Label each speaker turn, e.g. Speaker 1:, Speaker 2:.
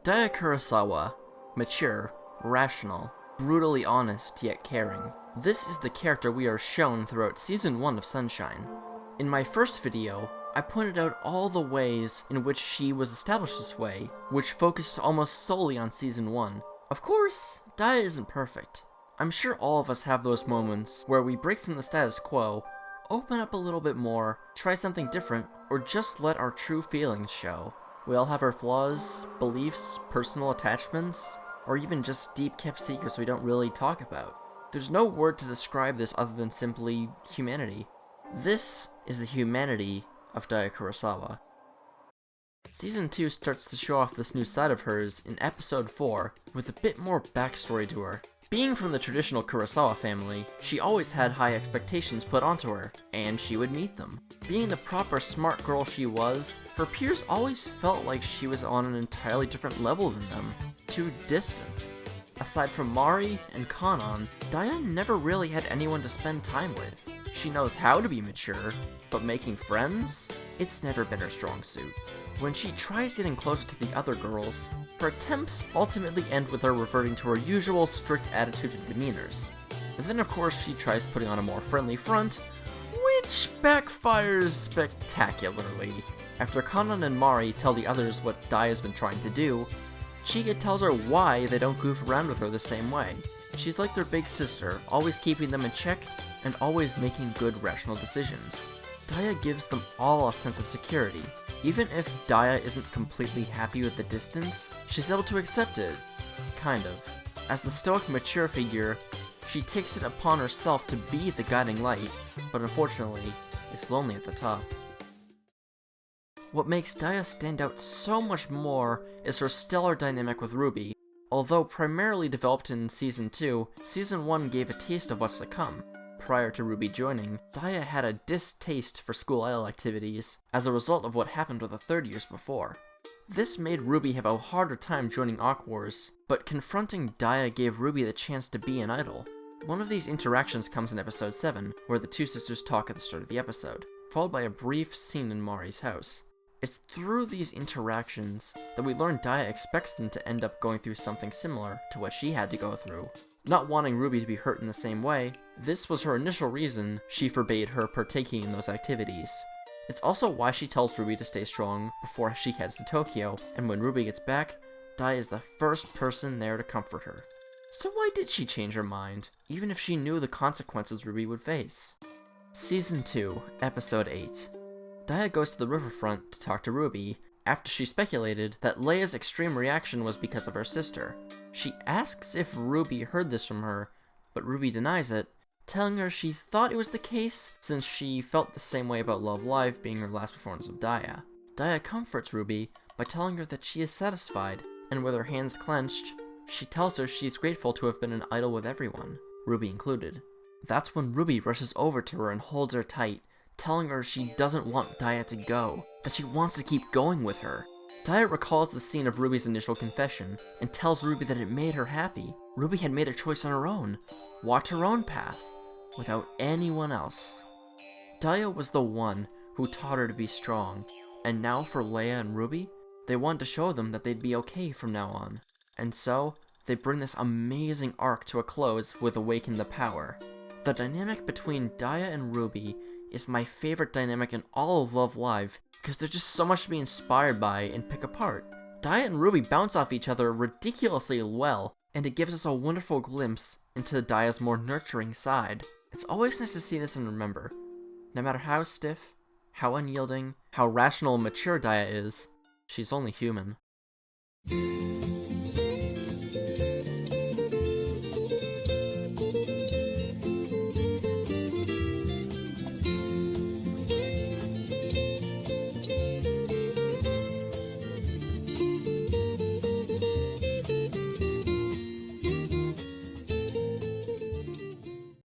Speaker 1: Taiyou Kurosawa, mature, rational, brutally honest yet caring. This is the character we are shown throughout Season 1 of Sunshine. In my first video, I pointed out all the ways in which she was established this way, which focused almost solely on Season 1. Of course, Taiyou isn't perfect. I'm sure all of us have those moments where we break from the status quo, open up a little bit more, try something different, or just let our true feelings show. We all have our flaws, beliefs, personal attachments, or even just deep-kept secrets we don't really talk about. There's no word to describe this other than simply humanity. This is the humanity of Taiyou Kurosawa. Season 2 starts to show off this new side of hers in episode 4 with a bit more backstory to her. Being from the traditional Kurosawa family, she always had high expectations put onto her, and she would meet them. Being the proper smart girl she was, her peers always felt like she was on an entirely different level than them, too distant. Aside from Mari and Kanan, Taiyou never really had anyone to spend time with. She knows how to be mature, but making friends? It's never been her strong suit. When she tries getting closer to the other girls, her attempts ultimately end with her reverting to her usual strict attitude and demeanors. But then of course she tries putting on a more friendly front, which backfires spectacularly. After Kanan and Mari tell the others what Taiyou's been trying to do, Chiga tells her why they don't goof around with her the same way. She's like their big sister, always keeping them in check and always making good rational decisions. Taiyou gives them all a sense of security. Even if Taiyou isn't completely happy with the distance, she's able to accept it. Kind of. As the stoic mature figure, she takes it upon herself to be the guiding light, but unfortunately, is lonely at the top. What makes Taiyou stand out so much more is her stellar dynamic with Ruby. Although primarily developed in Season 2, Season 1 gave a taste of what's to come. Prior to Ruby joining, Taiyou had a distaste for school idol activities as a result of what happened with the third years before. This made Ruby have a harder time joining Aqours, but confronting Taiyou gave Ruby the chance to be an idol. One of these interactions comes in episode 7, where the two sisters talk at the start of the episode, followed by a brief scene in Mari's house. It's through these interactions that we learn Taiyou expects them to end up going through something similar to what she had to go through. Not wanting Ruby to be hurt in the same way, this was her initial reason she forbade her partaking in those activities. It's also why she tells Ruby to stay strong before she heads to Tokyo, and when Ruby gets back, Taiyou is the first person there to comfort her. So why did she change her mind, even if she knew the consequences Ruby would face? Season 2, Episode 8. Taiyou goes to the riverfront to talk to Ruby, after she speculated that Leia's extreme reaction was because of her sister. She asks if Ruby heard this from her, but Ruby denies it, telling her she thought it was the case since she felt the same way about Love Live being her last performance of Taiyou. Taiyou comforts Ruby by telling her that she is satisfied, and with her hands clenched, she tells her she's grateful to have been an idol with everyone, Ruby included. That's when Ruby rushes over to her and holds her tight, telling her she doesn't want Taiyou to go, that she wants to keep going with her. Taiyou recalls the scene of Ruby's initial confession, and tells Ruby that it made her happy. Ruby had made a choice on her own, walked her own path, without anyone else. Taiyou was the one who taught her to be strong, and now for Leia and Ruby, they want to show them that they'd be okay from now on. And so, they bring this amazing arc to a close with Awaken the Power. The dynamic between Taiyou and Ruby is my favorite dynamic in all of Love Live, because there's just so much to be inspired by and pick apart. Taiyou and Ruby bounce off each other ridiculously well, and it gives us a wonderful glimpse into Taiyou's more nurturing side. It's always nice to see this and remember, no matter how stiff, how unyielding, how rational and mature Taiyou is, she's only human.